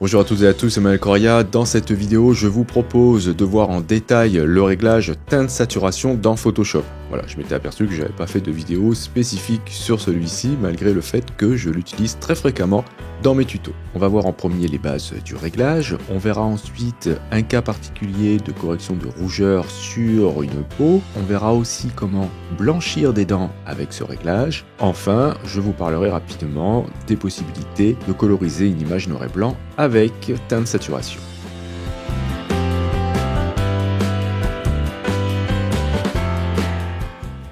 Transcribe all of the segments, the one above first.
Bonjour à toutes et à tous, c'est Manuel Correa. Dans cette vidéo, je vous propose de voir en détail le réglage teinte saturation dans Photoshop. Voilà, je m'étais aperçu que je n'avais pas fait de vidéo spécifique sur celui-ci, malgré le fait que je l'utilise très fréquemment dans mes tutos. On va voir en premier les bases du réglage, on verra ensuite un cas particulier de correction de rougeur sur une peau, on verra aussi comment blanchir des dents avec ce réglage. Enfin, je vous parlerai rapidement des possibilités de coloriser une image noir et blanc avec teinte saturation.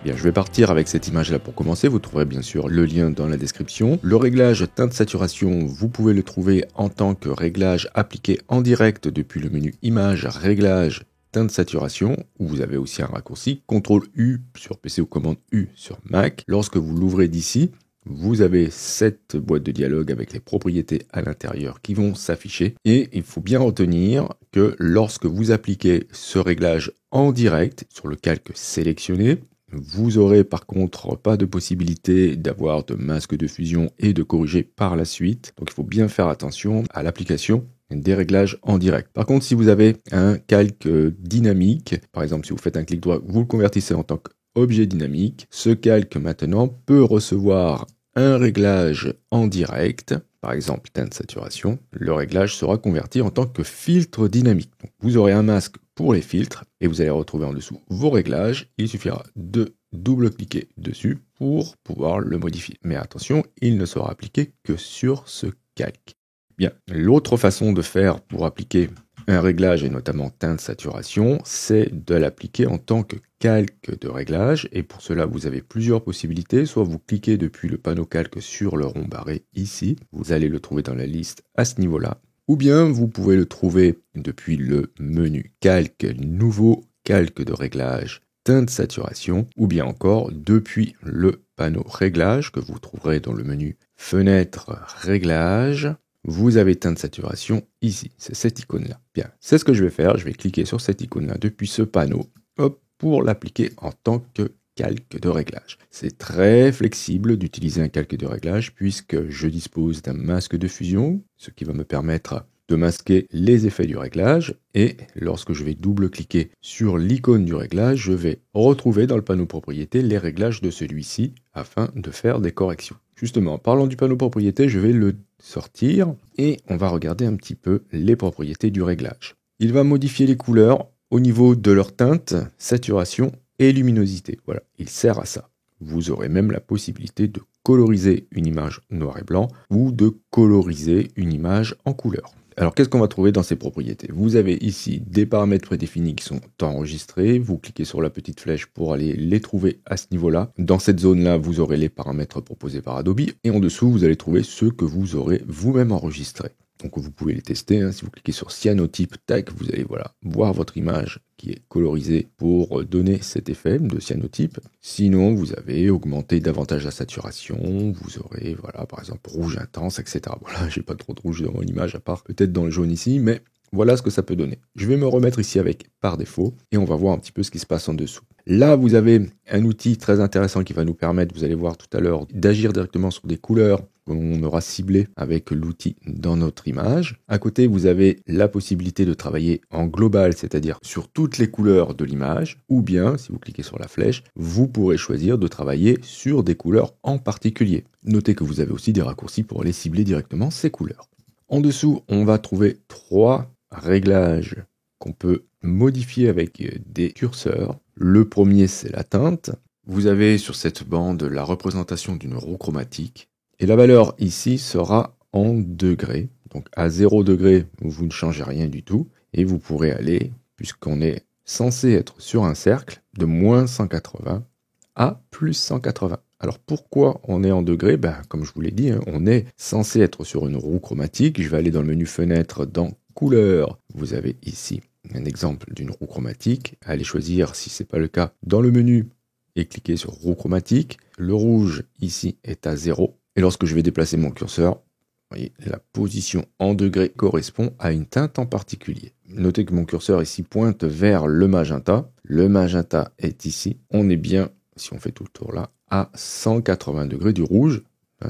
Bien, je vais partir avec cette image là pour commencer, vous trouverez bien sûr le lien dans la description. Le réglage teinte saturation, vous pouvez le trouver en tant que réglage appliqué en direct depuis le menu image, réglage, teinte saturation, où vous avez aussi un raccourci, CTRL U sur PC ou commande U sur Mac. Lorsque vous l'ouvrez d'ici, vous avez cette boîte de dialogue avec les propriétés à l'intérieur qui vont s'afficher. Et il faut bien retenir que lorsque vous appliquez ce réglage en direct sur le calque sélectionné, vous aurez par contre pas de possibilité d'avoir de masque de fusion et de corriger par la suite. Donc il faut bien faire attention à l'application des réglages en direct. Par contre, si vous avez un calque dynamique, par exemple si vous faites un clic droit, vous le convertissez en tant qu'objet dynamique, ce calque maintenant peut recevoir un réglage en direct, par exemple teinte saturation, le réglage sera converti en tant que filtre dynamique. Donc, vous aurez un masque pour les filtres et vous allez retrouver en dessous vos réglages. Il suffira de double-cliquer dessus pour pouvoir le modifier. Mais attention, il ne sera appliqué que sur ce calque. Bien, l'autre façon de faire pour appliquer un réglage et notamment teinte saturation, c'est de l'appliquer en tant que calque de réglage et pour cela vous avez plusieurs possibilités. Soit vous cliquez depuis le panneau calque sur le rond barré ici, vous allez le trouver dans la liste à ce niveau-là, ou bien vous pouvez le trouver depuis le menu calque, nouveau calque de réglage, teinte saturation, ou bien encore depuis le panneau réglage que vous trouverez dans le menu fenêtre réglage. Vous avez teinte saturation ici, c'est cette icône-là. Bien, c'est ce que je vais faire, je vais cliquer sur cette icône-là depuis ce panneau, hop, pour l'appliquer en tant que calque de réglage. C'est très flexible d'utiliser un calque de réglage puisque je dispose d'un masque de fusion, ce qui va me permettre de masquer les effets du réglage et lorsque je vais double-cliquer sur l'icône du réglage, je vais retrouver dans le panneau propriété les réglages de celui-ci afin de faire des corrections. Justement, en parlant du panneau propriété, je vais le sortir et on va regarder un petit peu les propriétés du réglage. Il va modifier les couleurs au niveau de leur teinte, saturation et luminosité. Voilà, il sert à ça. Vous aurez même la possibilité de coloriser une image noir et blanc ou de coloriser une image en couleur. Alors qu'est-ce qu'on va trouver dans ces propriétés? Vous avez ici des paramètres prédéfinis qui sont enregistrés, vous cliquez sur la petite flèche pour aller les trouver à ce niveau-là. Dans cette zone-là, vous aurez les paramètres proposés par Adobe et en dessous, vous allez trouver ceux que vous aurez vous-même enregistrés. Donc vous pouvez les tester, hein. Si vous cliquez sur cyanotype, tac, vous allez voir votre image qui est colorisée pour donner cet effet de cyanotype. Sinon, vous avez augmenté davantage la saturation, vous aurez, par exemple, rouge intense, etc. Voilà, j'ai pas trop de rouge dans mon image, à part peut-être dans le jaune ici, mais voilà ce que ça peut donner. Je vais me remettre ici avec par défaut et on va voir un petit peu ce qui se passe en dessous. Là, vous avez un outil très intéressant qui va nous permettre, vous allez voir tout à l'heure, d'agir directement sur des couleurs qu'on aura ciblées avec l'outil dans notre image. À côté, vous avez la possibilité de travailler en global, c'est-à-dire sur toutes les couleurs de l'image, ou bien, si vous cliquez sur la flèche, vous pourrez choisir de travailler sur des couleurs en particulier. Notez que vous avez aussi des raccourcis pour aller cibler directement ces couleurs. En dessous, on va trouver 3 réglages qu'on peut modifier avec des curseurs. Le premier, c'est la teinte. Vous avez sur cette bande la représentation d'une roue chromatique. Et la valeur ici sera en degrés. Donc à 0 degré, vous ne changez rien du tout. Et vous pourrez aller, puisqu'on est censé être sur un cercle, de moins 180 à plus 180. Alors pourquoi on est en degrés? Comme je vous l'ai dit, on est censé être sur une roue chromatique. Je vais aller dans le menu fenêtre, dans couleurs. Vous avez ici un exemple d'une roue chromatique. Allez choisir, si ce n'est pas le cas, dans le menu et cliquez sur roue chromatique. Le rouge ici est à 0. Et lorsque je vais déplacer mon curseur, vous voyez, la position en degrés correspond à une teinte en particulier. Notez que mon curseur ici pointe vers le magenta. Le magenta est ici. On est bien, si on fait tout le tour là, à 180 degrés du rouge.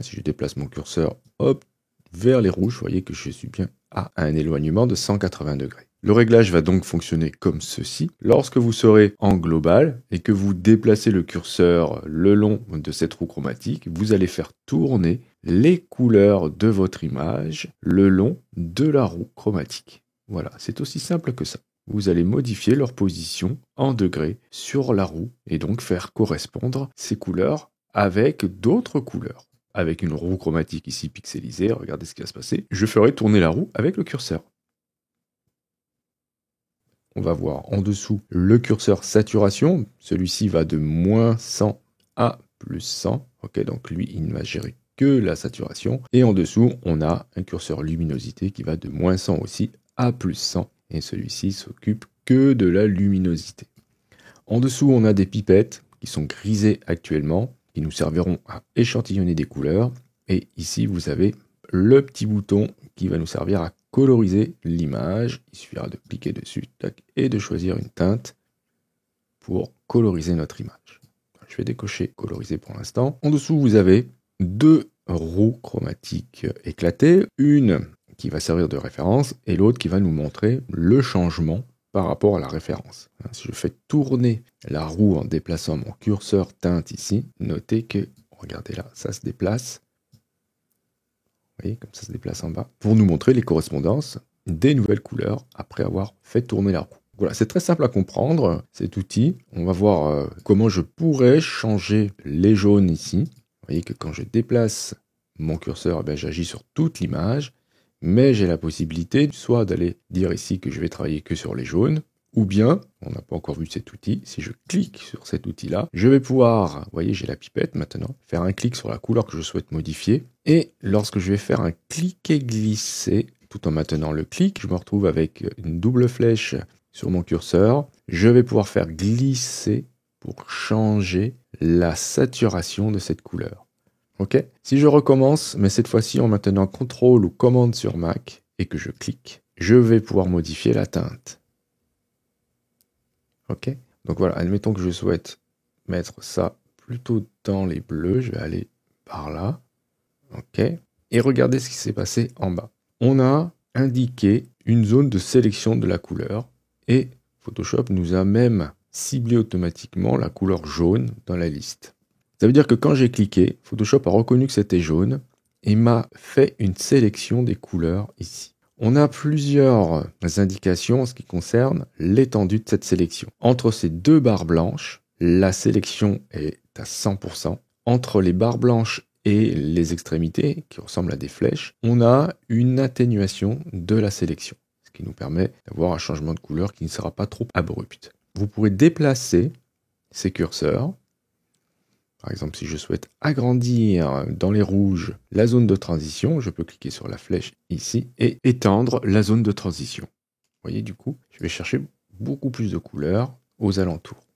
Si je déplace mon curseur, hop, vers les rouges, vous voyez que je suis bien à un éloignement de 180 degrés. Le réglage va donc fonctionner comme ceci. Lorsque vous serez en global et que vous déplacez le curseur le long de cette roue chromatique, vous allez faire tourner les couleurs de votre image le long de la roue chromatique. Voilà, c'est aussi simple que ça. Vous allez modifier leur position en degrés sur la roue et donc faire correspondre ces couleurs avec d'autres couleurs. Avec une roue chromatique ici pixelisée, regardez ce qui va se passer. Je ferai tourner la roue avec le curseur. On va voir en dessous le curseur saturation. Celui-ci va de moins 100 à plus 100. Ok, donc lui, il ne va gérer que la saturation. Et en dessous, on a un curseur luminosité qui va de moins 100 aussi à plus 100. Et celui-ci s'occupe que de la luminosité. En dessous, on a des pipettes qui sont grisées actuellement, qui nous serviront à échantillonner des couleurs. Et ici, vous avez le petit bouton qui va nous servir à coloriser l'image. Il suffira de cliquer dessus tac, et de choisir une teinte pour coloriser notre image. Je vais décocher coloriser pour l'instant. En dessous, vous avez deux roues chromatiques éclatées. Une qui va servir de référence et l'autre qui va nous montrer le changement par rapport à la référence. Si je fais tourner la roue en déplaçant mon curseur teinte ici, notez que, regardez là, ça se déplace. Vous voyez, comme ça se déplace en bas, pour nous montrer les correspondances des nouvelles couleurs après avoir fait tourner la roue. Voilà, c'est très simple à comprendre, cet outil. On va voir comment je pourrais changer les jaunes ici. Vous voyez que quand je déplace mon curseur, j'agis sur toute l'image, mais j'ai la possibilité soit d'aller dire ici que je vais travailler que sur les jaunes, ou bien, on n'a pas encore vu cet outil, si je clique sur cet outil-là, je vais pouvoir, vous voyez, j'ai la pipette maintenant, faire un clic sur la couleur que je souhaite modifier, et lorsque je vais faire un cliquer-glisser, tout en maintenant le clic, je me retrouve avec une double flèche sur mon curseur, je vais pouvoir faire glisser pour changer la saturation de cette couleur. Ok ? Si je recommence, mais cette fois-ci en maintenant CTRL ou commande sur Mac, et que je clique, je vais pouvoir modifier la teinte. Ok ? Donc voilà, admettons que je souhaite mettre ça plutôt dans les bleus, je vais aller par là. Ok ? Et regardez ce qui s'est passé en bas. On a indiqué une zone de sélection de la couleur, et Photoshop nous a même ciblé automatiquement la couleur jaune dans la liste. Ça veut dire que quand j'ai cliqué, Photoshop a reconnu que c'était jaune et m'a fait une sélection des couleurs ici. On a plusieurs indications en ce qui concerne l'étendue de cette sélection. Entre ces deux barres blanches, la sélection est à 100%. Entre les barres blanches et les extrémités, qui ressemblent à des flèches, on a une atténuation de la sélection, ce qui nous permet d'avoir un changement de couleur qui ne sera pas trop abrupt. Vous pourrez déplacer ces curseurs. Par exemple, si je souhaite agrandir dans les rouges la zone de transition, je peux cliquer sur la flèche ici et étendre la zone de transition. Vous voyez, du coup, je vais chercher beaucoup plus de couleurs aux alentours.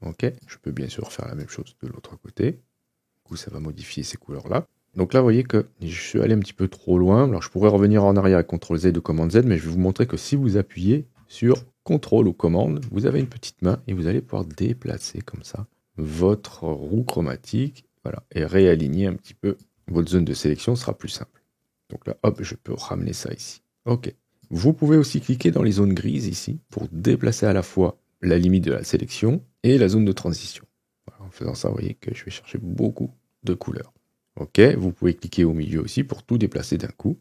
Ok, je peux bien sûr faire la même chose de l'autre côté. Du coup, ça va modifier ces couleurs-là. Donc là, vous voyez que je suis allé un petit peu trop loin. Alors, je pourrais revenir en arrière avec CTRL Z ou commande Z, mais je vais vous montrer que si vous appuyez sur CTRL ou commande, vous avez une petite main et vous allez pouvoir déplacer comme ça votre roue chromatique, voilà, et réaligner un petit peu votre zone de sélection, sera plus simple. Donc là, hop, je peux ramener ça ici. Ok. Vous pouvez aussi cliquer dans les zones grises ici pour déplacer à la fois la limite de la sélection et la zone de transition. Voilà, en faisant ça, vous voyez que je vais chercher beaucoup de couleurs. Ok, vous pouvez cliquer au milieu aussi pour tout déplacer d'un coup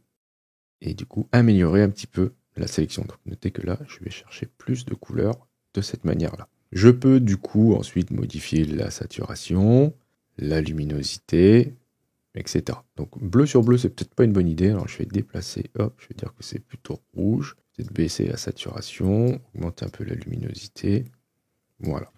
et du coup améliorer un petit peu la sélection. Donc notez que là, je vais chercher plus de couleurs de cette manière-là. Je peux du coup ensuite modifier la saturation, la luminosité, etc. Donc bleu sur bleu, c'est peut-être pas une bonne idée. Alors je vais déplacer, hop, je vais dire que c'est plutôt rouge. Peut-être baisser la saturation, augmenter un peu la luminosité. Voilà.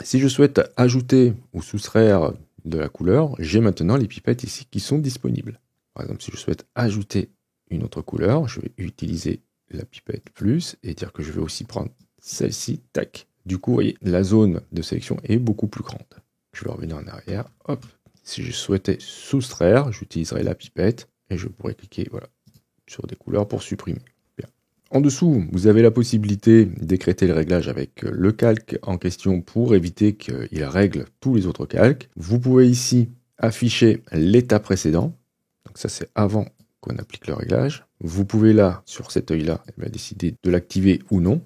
Si je souhaite ajouter ou soustraire de la couleur, j'ai maintenant les pipettes ici qui sont disponibles. Par exemple, si je souhaite ajouter une autre couleur, je vais utiliser la pipette plus et dire que je vais aussi prendre celle-ci, tac. Du coup, vous voyez, la zone de sélection est beaucoup plus grande. Je vais revenir en arrière, hop. Si je souhaitais soustraire, j'utiliserai la pipette et je pourrais cliquer voilà, sur des couleurs pour supprimer. Bien. En dessous, vous avez la possibilité d'écréter le réglage avec le calque en question pour éviter qu'il règle tous les autres calques. Vous pouvez ici afficher l'état précédent. Donc ça, c'est avant qu'on applique le réglage. Vous pouvez là, sur cet œil-là, décider de l'activer ou non.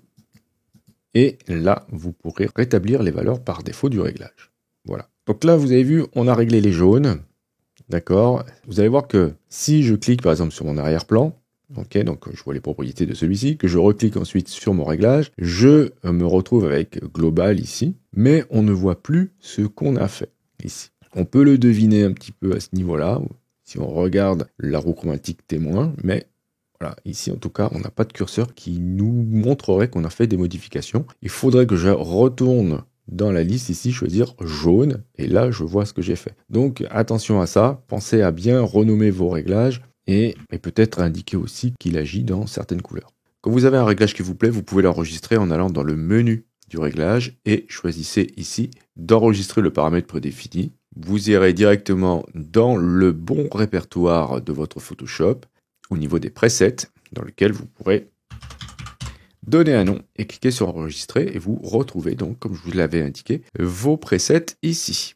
Et là, vous pourrez rétablir les valeurs par défaut du réglage. Voilà. Donc là, vous avez vu, on a réglé les jaunes. D'accord. Vous allez voir que si je clique par exemple sur mon arrière-plan, ok, donc je vois les propriétés de celui-ci, que je reclique ensuite sur mon réglage, je me retrouve avec global ici, mais on ne voit plus ce qu'on a fait ici. On peut le deviner un petit peu à ce niveau-là, si on regarde la roue chromatique témoin, mais voilà, ici en tout cas, on n'a pas de curseur qui nous montrerait qu'on a fait des modifications. Il faudrait que je retourne dans la liste ici, choisir jaune, et là je vois ce que j'ai fait. Donc attention à ça, pensez à bien renommer vos réglages, et peut-être indiquer aussi qu'il agit dans certaines couleurs. Quand vous avez un réglage qui vous plaît, vous pouvez l'enregistrer en allant dans le menu du réglage, et choisissez ici d'enregistrer le paramètre prédéfini. Vous irez directement dans le bon répertoire de votre Photoshop, au niveau des presets, dans lequel vous pourrez donner un nom et cliquer sur enregistrer et vous retrouvez donc, comme je vous l'avais indiqué, vos presets ici.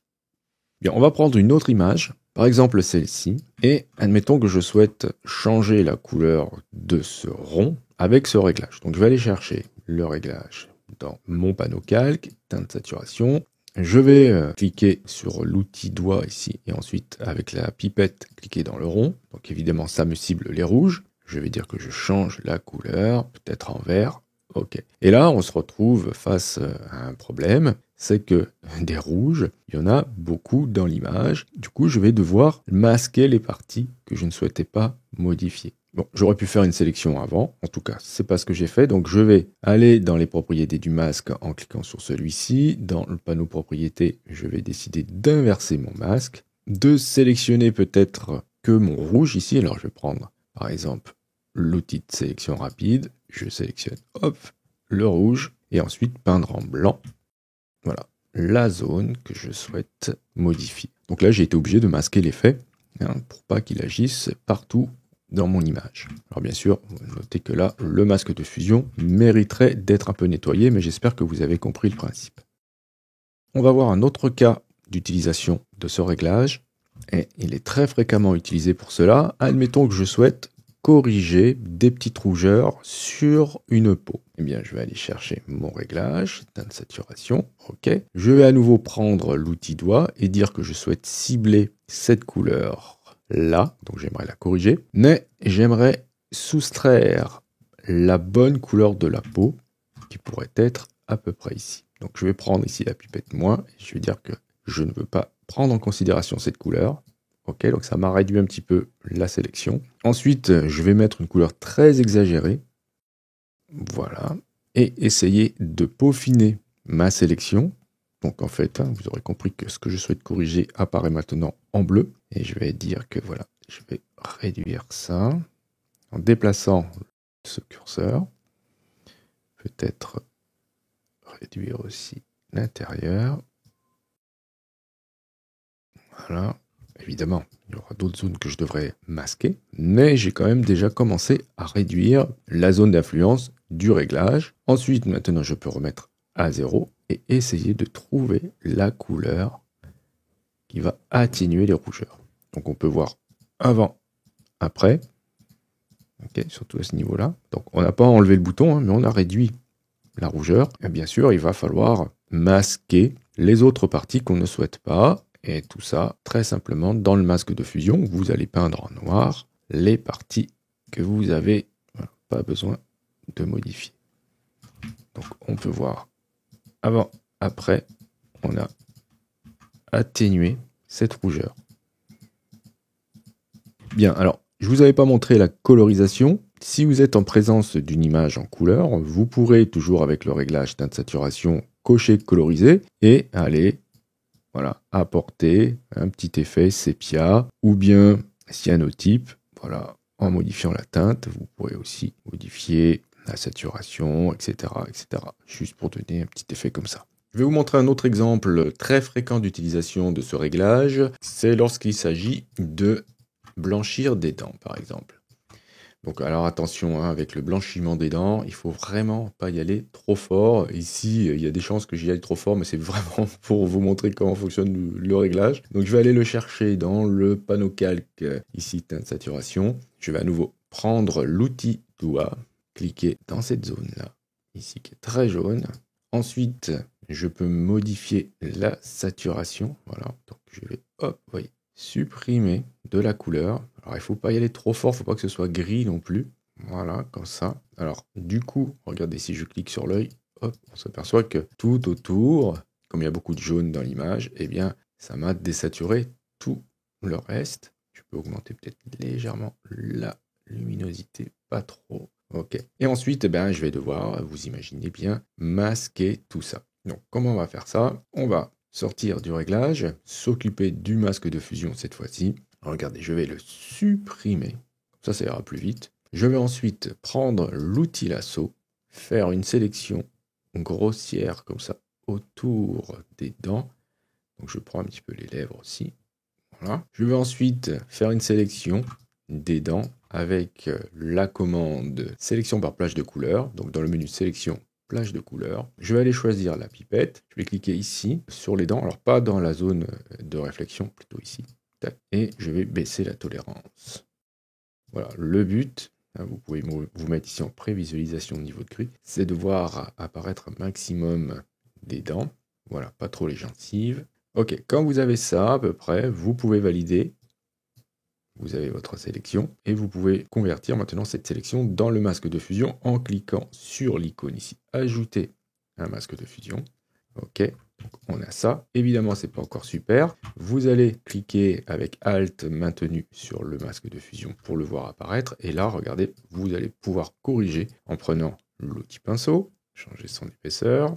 Bien, on va prendre une autre image, par exemple celle-ci, et admettons que je souhaite changer la couleur de ce rond avec ce réglage. Donc je vais aller chercher le réglage dans mon panneau calque, teinte saturation. Je vais cliquer sur l'outil doigt ici et ensuite avec la pipette cliquer dans le rond. Donc évidemment ça me cible les rouges. Je vais dire que je change la couleur, peut-être en vert. Ok. Et là on se retrouve face à un problème, c'est que des rouges, il y en a beaucoup dans l'image. Du coup je vais devoir masquer les parties que je ne souhaitais pas modifier. Bon, j'aurais pu faire une sélection avant, en tout cas, c'est pas ce que j'ai fait. Donc je vais aller dans les propriétés du masque en cliquant sur celui-ci. Dans le panneau propriétés, je vais décider d'inverser mon masque, de sélectionner peut-être que mon rouge ici. Alors je vais prendre par exemple l'outil de sélection rapide, je sélectionne hop, le rouge, et ensuite peindre en blanc. Voilà, la zone que je souhaite modifier. Donc là j'ai été obligé de masquer l'effet, pour pas qu'il agisse partout dans mon image. Alors bien sûr, notez que là, le masque de fusion mériterait d'être un peu nettoyé, mais j'espère que vous avez compris le principe. On va voir un autre cas d'utilisation de ce réglage, et il est très fréquemment utilisé pour cela. Admettons que je souhaite corriger des petites rougeurs sur une peau. Eh bien, je vais aller chercher mon réglage, teinte saturation, ok. Je vais à nouveau prendre l'outil doigt et dire que je souhaite cibler cette couleur là, donc j'aimerais la corriger, mais j'aimerais soustraire la bonne couleur de la peau qui pourrait être à peu près ici. Donc je vais prendre ici la pipette moins et je vais dire que je ne veux pas prendre en considération cette couleur. Ok, donc ça m'a réduit un petit peu la sélection. Ensuite, je vais mettre une couleur très exagérée. Voilà. Et essayer de peaufiner ma sélection. Donc en fait, vous aurez compris que ce que je souhaite corriger apparaît maintenant en bleu. Et je vais dire que voilà, je vais réduire ça en déplaçant ce curseur. Peut-être réduire aussi l'intérieur. Voilà. Évidemment, il y aura d'autres zones que je devrais masquer. Mais j'ai quand même déjà commencé à réduire la zone d'influence du réglage. Ensuite, maintenant, je peux remettre à 0 et essayer de trouver la couleur qui va atténuer les rougeurs. Donc on peut voir avant, après, okay, surtout à ce niveau-là. Donc on n'a pas enlevé le bouton, mais on a réduit la rougeur. Et bien sûr, il va falloir masquer les autres parties qu'on ne souhaite pas. Et tout ça, très simplement, dans le masque de fusion, vous allez peindre en noir les parties que vous avez pas besoin de modifier. Donc on peut voir avant, après, on a atténué cette rougeur. Bien, alors, je ne vous avais pas montré la colorisation. Si vous êtes en présence d'une image en couleur, vous pourrez toujours avec le réglage teinte saturation cocher coloriser et aller apporter un petit effet sépia ou bien cyanotype. Voilà, en modifiant la teinte, vous pourrez aussi modifier la saturation, etc., etc. Juste pour donner un petit effet comme ça. Je vais vous montrer un autre exemple très fréquent d'utilisation de ce réglage. C'est lorsqu'il s'agit de blanchir des dents, par exemple. Donc alors attention, hein, avec le blanchiment des dents, il faut vraiment pas y aller trop fort. Ici, il y a des chances que j'y aille trop fort, mais c'est vraiment pour vous montrer comment fonctionne le réglage. Donc je vais aller le chercher dans le panneau calque, ici teinte saturation. Je vais à nouveau prendre l'outil doigt, cliquer dans cette zone-là, ici qui est très jaune. Ensuite, je peux modifier la saturation. Voilà, donc je vais, hop, vous voyez, supprimer de la couleur. Alors il ne faut pas y aller trop fort, il ne faut pas que ce soit gris non plus. Voilà, comme ça. Alors du coup, regardez, si je clique sur l'œil, hop, on s'aperçoit que tout autour, comme il y a beaucoup de jaune dans l'image, eh bien ça m'a désaturé tout le reste. Je peux augmenter peut-être légèrement la luminosité, pas trop. Ok. Et ensuite, eh bien, je vais devoir, vous imaginez bien, masquer tout ça. Donc comment on va faire ça? On va sortir du réglage, s'occuper du masque de fusion cette fois-ci. Regardez, je vais le supprimer. Ça ira plus vite. Je vais ensuite prendre l'outil lasso, faire une sélection grossière comme ça autour des dents. Donc je prends un petit peu les lèvres aussi. Voilà. Je vais ensuite faire une sélection des dents avec la commande sélection par plage de couleur. Donc dans le menu sélection plage de couleur, je vais aller choisir la pipette. Je vais cliquer ici sur les dents, alors pas dans la zone de réflexion, plutôt ici. Et je vais baisser la tolérance. Voilà, le but, vous pouvez vous mettre ici en prévisualisation au niveau de gris, c'est de voir apparaître un maximum des dents. Voilà, pas trop les gencives. Ok, quand vous avez ça à peu près, vous pouvez valider. Vous avez votre sélection et vous pouvez convertir maintenant cette sélection dans le masque de fusion en cliquant sur l'icône ici. Ajouter un masque de fusion. Ok, donc on a ça. Évidemment, c'est pas encore super. Vous allez cliquer avec Alt maintenu sur le masque de fusion pour le voir apparaître. Et là, regardez, vous allez pouvoir corriger en prenant l'outil pinceau, changer son épaisseur,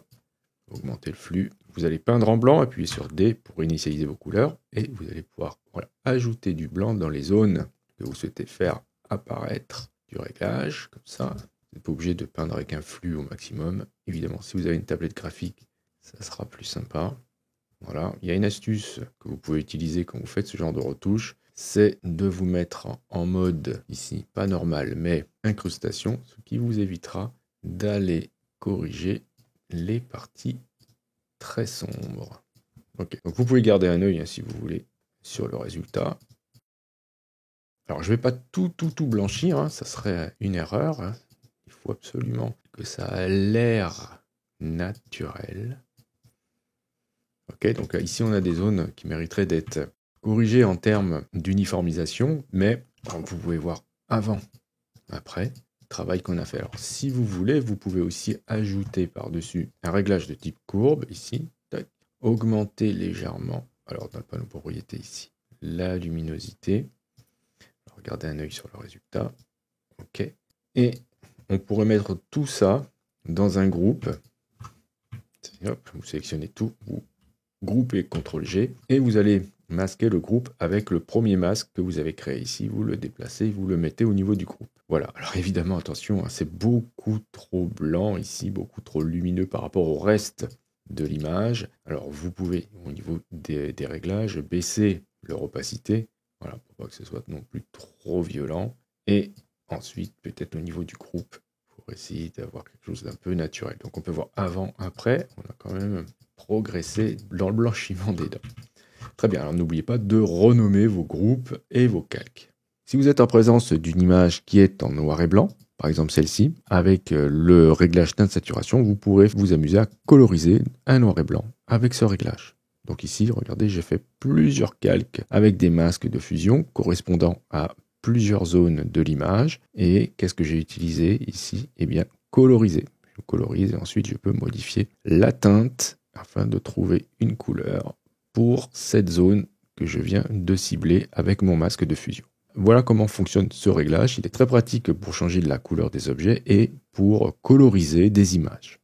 augmenter le flux. Vous allez peindre en blanc, appuyez sur D pour initialiser vos couleurs et vous allez pouvoir ajouter du blanc dans les zones que vous souhaitez faire apparaître du réglage, comme ça. Vous n'êtes pas obligé de peindre avec un flux au maximum. Évidemment, si vous avez une tablette graphique, ça sera plus sympa. Voilà, il y a une astuce que vous pouvez utiliser quand vous faites ce genre de retouche, c'est de vous mettre en mode ici, pas normal, mais incrustation, ce qui vous évitera d'aller corriger les parties très sombres. Ok, donc vous pouvez garder un œil si vous voulez sur le résultat. Alors je ne vais pas tout blanchir, ça serait une erreur. Il faut absolument que ça ait l'air naturel. Ok, donc ici on a des zones qui mériteraient d'être corrigées en termes d'uniformisation, mais vous pouvez voir avant, après, travail qu'on a fait. Alors si vous voulez, vous pouvez aussi ajouter par-dessus un réglage de type courbe, ici, augmenter légèrement, alors dans le panneau propriété ici, la luminosité. Alors, regardez un œil sur le résultat. Ok. Et on pourrait mettre tout ça dans un groupe. Hop, vous sélectionnez tout, vous groupez CTRL-G, et vous allez masquer le groupe avec le premier masque que vous avez créé ici. Vous le déplacez, vous le mettez au niveau du groupe. Voilà, alors évidemment, attention, c'est beaucoup trop blanc ici, beaucoup trop lumineux par rapport au reste de l'image. Alors vous pouvez, au niveau des réglages, baisser leur opacité, voilà, pour pas que ce soit non plus trop violent. Et ensuite, peut-être au niveau du groupe, pour essayer d'avoir quelque chose d'un peu naturel. Donc on peut voir avant, après, on a quand même progressé dans le blanchiment des dents. Très bien, alors n'oubliez pas de renommer vos groupes et vos calques. Si vous êtes en présence d'une image qui est en noir et blanc, par exemple celle-ci, avec le réglage teinte saturation, vous pourrez vous amuser à coloriser un noir et blanc avec ce réglage. Donc ici, regardez, j'ai fait plusieurs calques avec des masques de fusion correspondant à plusieurs zones de l'image. Et qu'est-ce que j'ai utilisé ici? Eh bien, coloriser. Je colorise et ensuite je peux modifier la teinte afin de trouver une couleur pour cette zone que je viens de cibler avec mon masque de fusion. Voilà comment fonctionne ce réglage. Il est très pratique pour changer la couleur des objets et pour coloriser des images.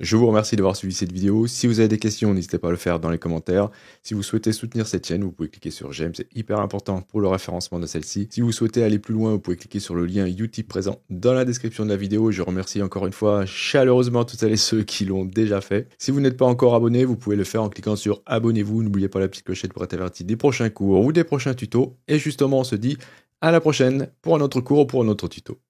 Je vous remercie d'avoir suivi cette vidéo. Si vous avez des questions, n'hésitez pas à le faire dans les commentaires. Si vous souhaitez soutenir cette chaîne, vous pouvez cliquer sur j'aime, c'est hyper important pour le référencement de celle-ci. Si vous souhaitez aller plus loin, vous pouvez cliquer sur le lien Utip présent dans la description de la vidéo. Je remercie encore une fois chaleureusement toutes celles et ceux qui l'ont déjà fait. Si vous n'êtes pas encore abonné, vous pouvez le faire en cliquant sur abonnez-vous. N'oubliez pas la petite clochette pour être averti des prochains cours ou des prochains tutos. Et justement, on se dit à la prochaine pour un autre cours ou pour un autre tuto.